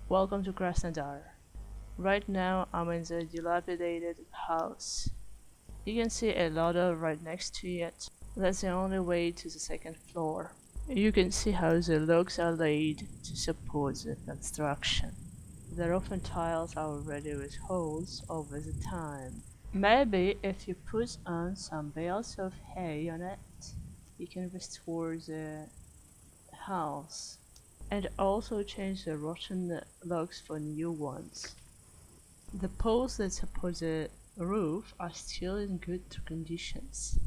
Welcome to Krasnodar. Right now I'm in the dilapidated house. You can see a ladder right next to it. That's the only way to the second floor. You can see how the logs are laid to support the construction. The roof and tiles are already with holes over the time. Maybe if you put on some bales of hay on it, you can restore the house. And also change the rotten logs for new ones. The poles that support the roof are still in good conditions.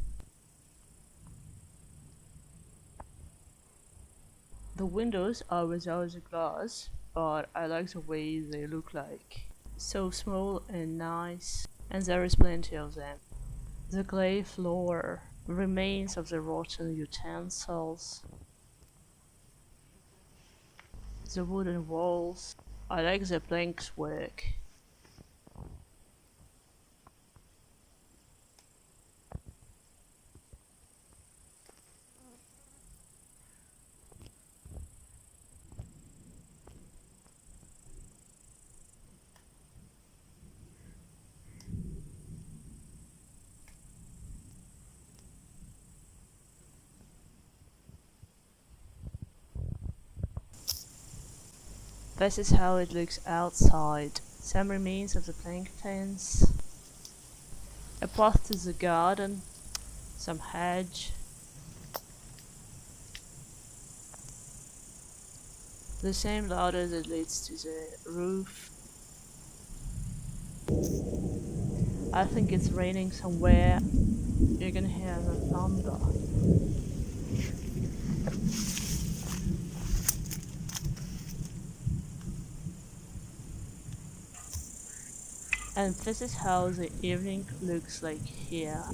The windows are without the glass, but I like the way they look like. So small and nice, and there is plenty of them. The clay floor, remains of the rotten utensils, the wooden walls. I like the planks work. This is how it looks outside. Some remains of the plank fence, a path to the garden, some hedge, the same ladder that leads to the roof. I think it's raining somewhere. You can hear the thunder. And this is how the evening looks like here.